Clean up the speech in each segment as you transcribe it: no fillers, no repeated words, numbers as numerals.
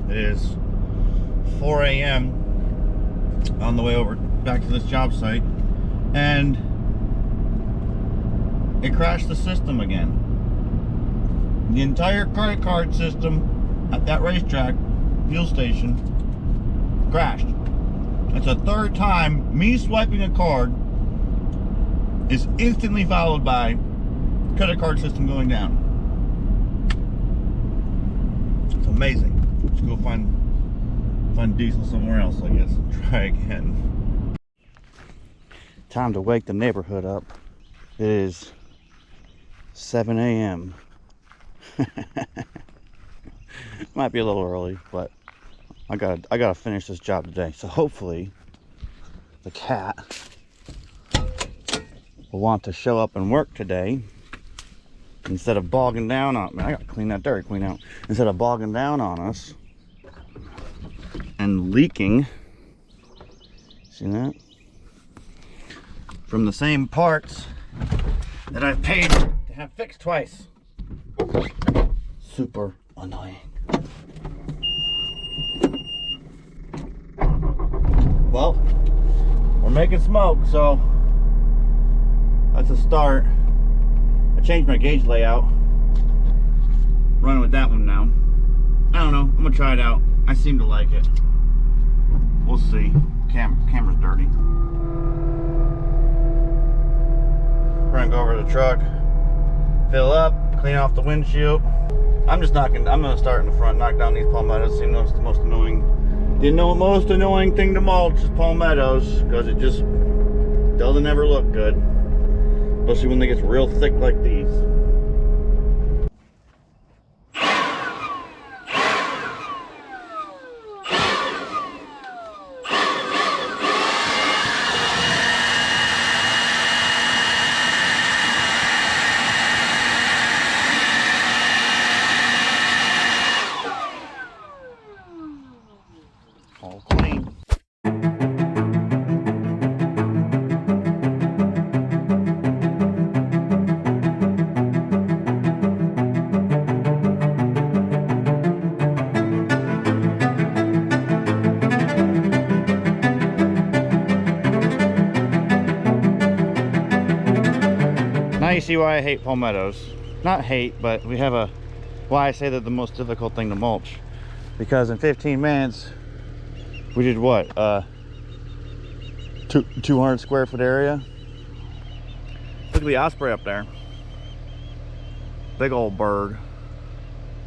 It is 4 a.m. on the way over back to this job site, and it crashed the system again. The entire credit card system at that racetrack fuel station crashed. It's the third time me swiping a card is instantly followed by credit card system going down. It's amazing. Let's go find diesel somewhere else, I guess, and try again. Time to wake the neighborhood up. It is 7 a.m. Might be a little early, but I gotta finish this job today. So hopefully the cat will want to show up and work today instead of bogging down on me. I gotta clean that Dairy Queen out. Instead of bogging down on us and leaking. See that? From the same parts that I've paid to have fixed twice. Super annoying. Well, we're making smoke, so that's a start. I changed my gauge layout. Running with that one now. I don't know. I'm gonna try it out. I seem to like it. We'll see. Camera's dirty. We're gonna go over to the truck, fill up, clean off the windshield. I'm gonna start in the front, knock down these palmettos. You know, it's the most annoying. The most annoying thing to mulch is palmettos, because it just doesn't ever look good, especially when they get real thick like these. All clean. Now you see why I hate palmettos. Not hate, but we have why I say they're the most difficult thing to mulch. Because in 15 minutes, we did what? 200 square foot area. Look at the osprey up there. Big old bird.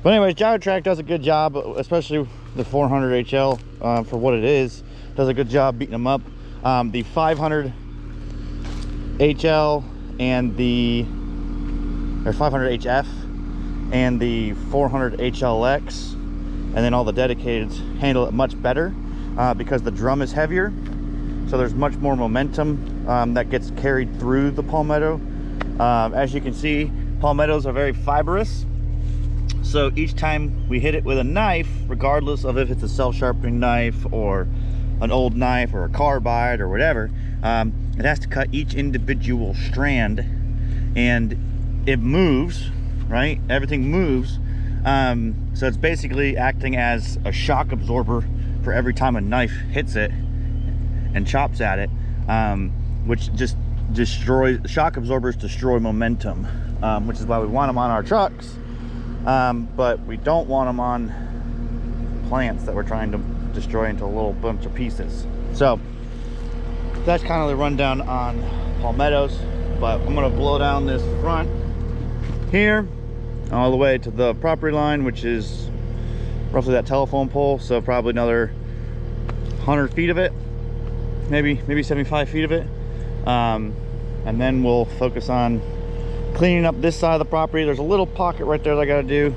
But anyways, Track does a good job, especially the 400 HL for what it is. Does a good job beating them up. The 500 HL and the 500 HF and the 400 HLX, and then all the dedicateds handle it much better. Because the drum is heavier, so there's much more momentum that gets carried through the palmetto. As you can see, palmettos are very fibrous, so each time we hit it with a knife, regardless of if it's a self-sharpening knife or an old knife or a carbide or whatever, it has to cut each individual strand, and it moves, right? Everything moves, so it's basically acting as a shock absorber for every time a knife hits it and chops at it, which just destroys. Shock absorbers destroy momentum, which is why we want them on our trucks, but we don't want them on plants that we're trying to destroy into a little bunch of pieces. So that's kind of the rundown on palmettos. But I'm gonna blow down this front here all the way to the property line, which is roughly that telephone pole, so probably another 100 feet of it, maybe 75 feet of it, and then we'll focus on cleaning up this side of the property. There's a little pocket right there that I got to do,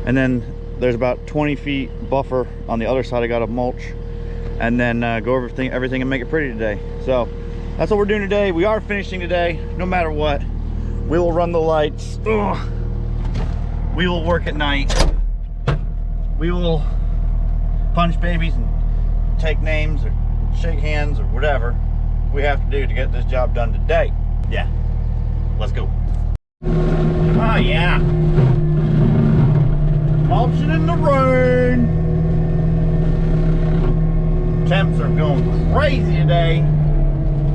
and then there's about 20 feet buffer on the other side I got to mulch, and then go over everything and make it pretty today. So that's what we're doing today. We are finishing today no matter what. We will run the lights. Ugh. We will work at night. We will punch babies and take names or shake hands or whatever we have to do to get this job done today. Yeah, let's go. Oh yeah, mulching in the rain. crazy today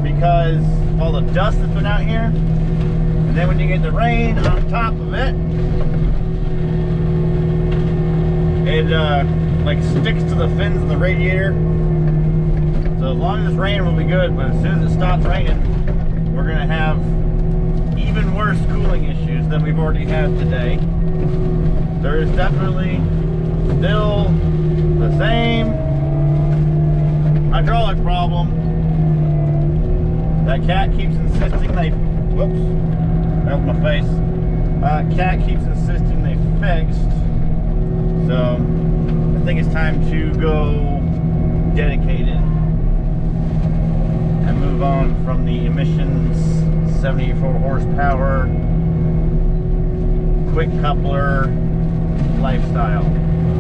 because of all the dust that's been out here. And then when you get the rain on top of it, it like sticks to the fins of the radiator. So as long as it's raining, we'll be good. But as soon as it stops raining, we're gonna have even worse cooling issues than we've already had today. There is definitely still the same hydraulic problem. That cat keeps insisting they, whoops, that was my face. Cat keeps insisting they fixed. So I think it's time to go dedicated and move on from the emissions 74 horsepower quick coupler lifestyle.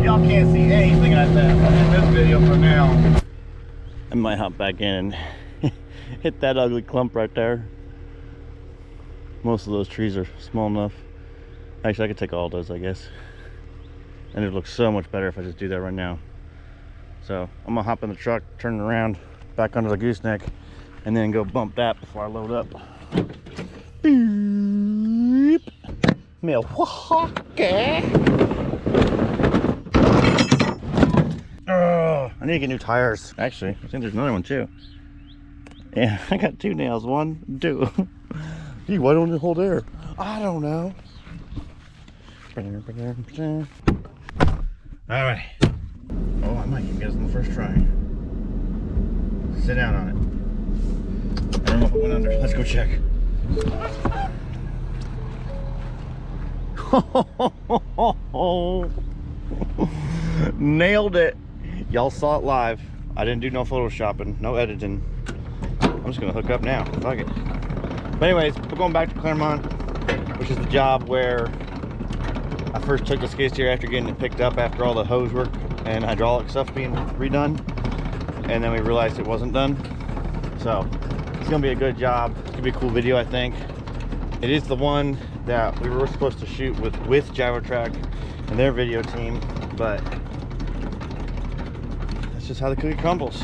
Y'all can't see anything like that in this video for now. I might hop back in and hit that ugly clump right there. Most of those trees are small enough. Actually, I could take all those, I guess. And it looks so much better if I just do that right now. So I'm gonna hop in the truck, turn it around, back under the gooseneck, and then go bump that before I load up. Beep. Milwaukee. Oh, I need to get new tires. Actually, I think there's another one too. Yeah, I got 2 nails. 1, 2. Gee, why don't it hold air? I don't know. Alright. Oh, I might even get us on the first try. Sit down on it. I don't know if it went under. Let's go check. Nailed it. Y'all saw it live. I didn't do no photoshopping, no editing. I'm just gonna hook up now. Fuck it. But anyways, we're going back to Clermont, which is the job where I first took the skid steer after getting it picked up after all the hose work and hydraulic stuff being redone. And then we realized it wasn't done. So it's gonna be a good job. It's gonna be a cool video, I think. It is the one that we were supposed to shoot with Gyrotrack and their video team, but that's just how the cookie crumbles.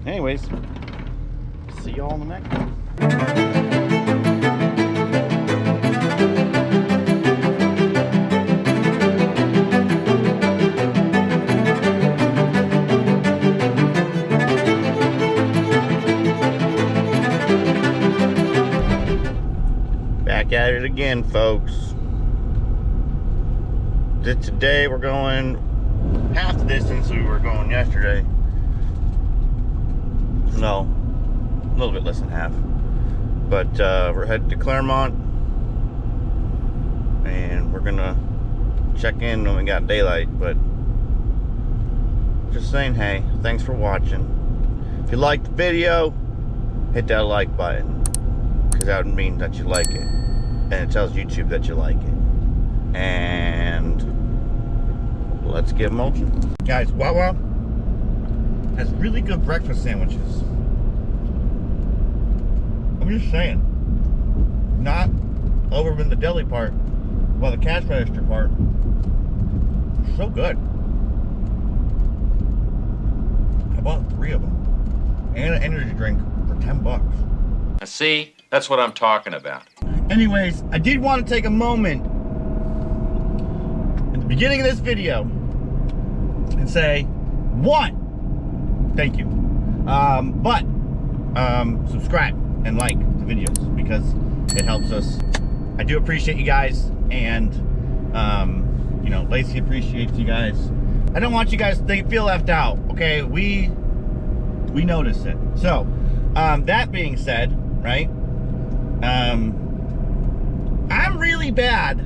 Anyways, see y'all in the next one. Back at it again, folks. Today we're going half the distance we were going yesterday. No, a little bit less than half. But we're headed to Clermont, and we're gonna check in when we got daylight. But just saying, hey, thanks for watching. If you liked the video, hit that like button, because that would mean that you like it, and it tells YouTube that you like it. And let's get mulching. Guys, Wawa has really good breakfast sandwiches. I'm just saying. Not over in the deli part, well, the cash register part. So good. I bought 3 of them. And an energy drink for $10. See, that's what I'm talking about. Anyways, I did want to take a moment at the beginning of this video and say, 1, thank you. Subscribe and like the videos because it helps us. I do appreciate you guys, and you know, Lacey appreciates you guys. I don't want you guys to feel left out, okay? We notice it. So, that being said, right? I'm really bad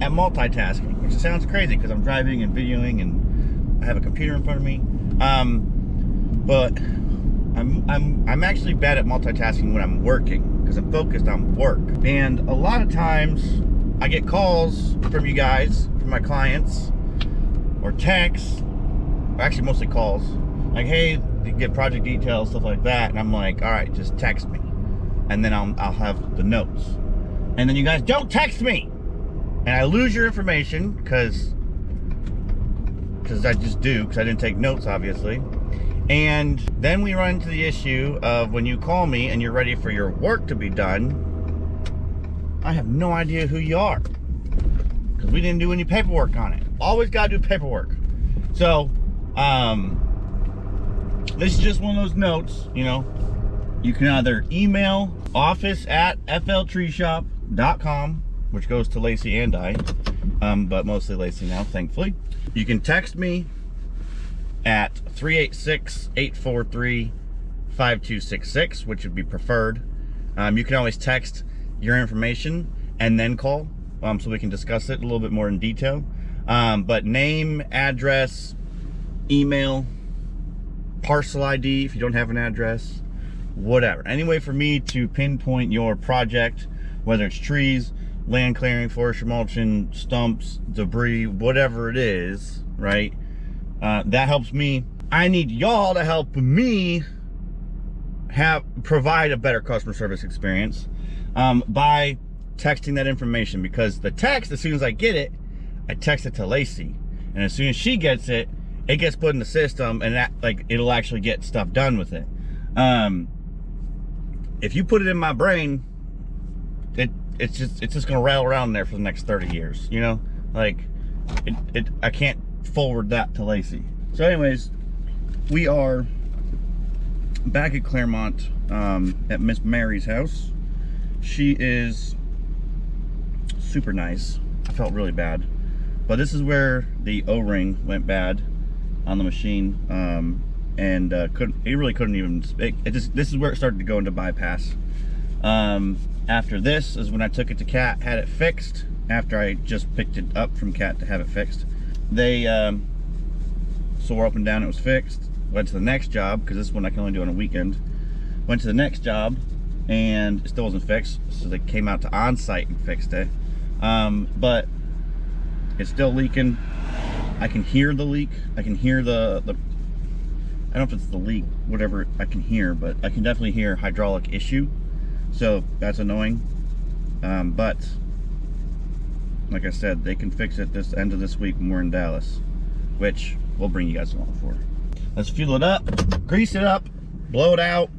at multitasking, which sounds crazy because I'm driving and videoing and I have a computer in front of me. But I'm actually bad at multitasking when I'm working because I'm focused on work. And a lot of times I get calls from you guys, from my clients, or texts, or actually mostly calls, like, hey, you get project details, stuff like that, and I'm like, all right, just text me, and then I'll have the notes. And then you guys don't text me, and I lose your information because I just do, because I didn't take notes, obviously. And then we run into the issue of when you call me and you're ready for your work to be done, I have no idea who you are, because we didn't do any paperwork on it. Always got to do paperwork. So this is just one of those notes, you know. You can either email office@fltreeshop.com, which goes to Lacey and I, but mostly Lacey now, thankfully. You can text me at 386-843-5266, which would be preferred. You can always text your information and then call, so we can discuss it a little bit more in detail. But name, address, email, parcel ID if you don't have an address, whatever. Any way for me to pinpoint your project, whether it's trees, land clearing, forestry, mulching, stumps, debris, whatever it is, right? That helps me. I need y'all to help me provide a better customer service experience by texting that information, because the text, as soon as I get it, I text it to Lacey, and as soon as she gets it, it gets put in the system, and that, like, it'll actually get stuff done with it. If you put it in my brain, it's just gonna rattle around there for the next 30 years, you know? Like, I can't forward that to Lacey. So anyways, we are back at Clermont at Miss Mary's house. She is super nice. I felt really bad, but this is where the O-ring went bad on the machine, and it really couldn't even, this is where it started to go into bypass. After this is when I took it to Cat, had it fixed, after I just picked it up from Cat to have it fixed. They sore up and down, it was fixed. Went to the next job, because this one I can only do on a weekend. Went to the next job, and it still wasn't fixed, so they came out to on-site and fixed it. But it's still leaking. I can hear the leak. I can hear the I don't know if it's the leak, whatever I can hear, but I can definitely hear hydraulic issue. So that's annoying. But like I said, they can fix it this end of this week when we're in Dallas, which we'll bring you guys along for. Let's fuel it up, grease it up, blow it out,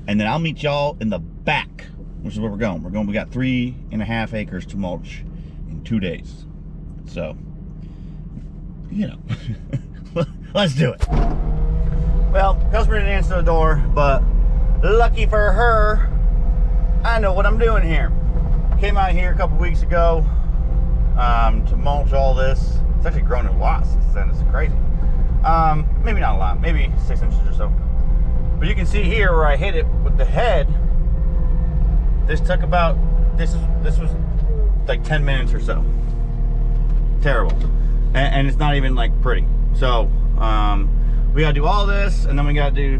and then I'll meet y'all in the back, which is where we're going. We got 3.5 acres to mulch in 2 days. So, you know, let's do it. Well, customer didn't answer the door, but lucky for her, I know what I'm doing here. Came out here a couple weeks ago to mulch all this. It's actually grown a lot since then. It's crazy. Maybe not a lot, maybe 6 inches or so. But you can see here where I hit it with the head. This took about, this was like 10 minutes or so. Terrible. And it's not even like pretty. So we gotta do all this, and then we gotta do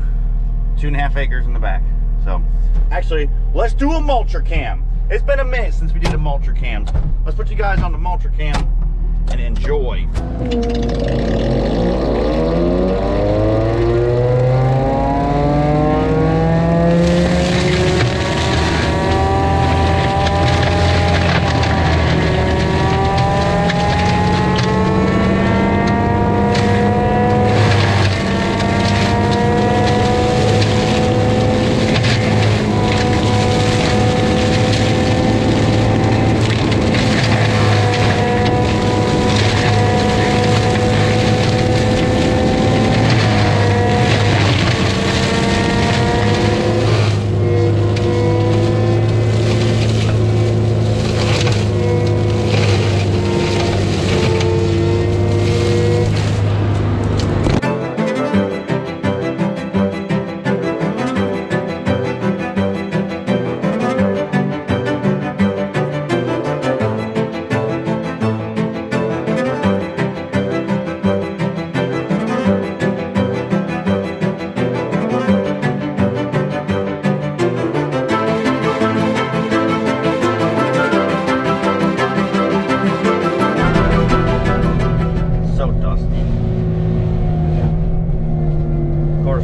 2.5 acres in the back. So actually, let's do a mulcher cam. It's been a minute since we did a mulcher cam. Let's put you guys on the mulcher cam and enjoy.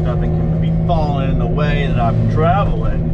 Nothing can be falling in the way that I'm traveling.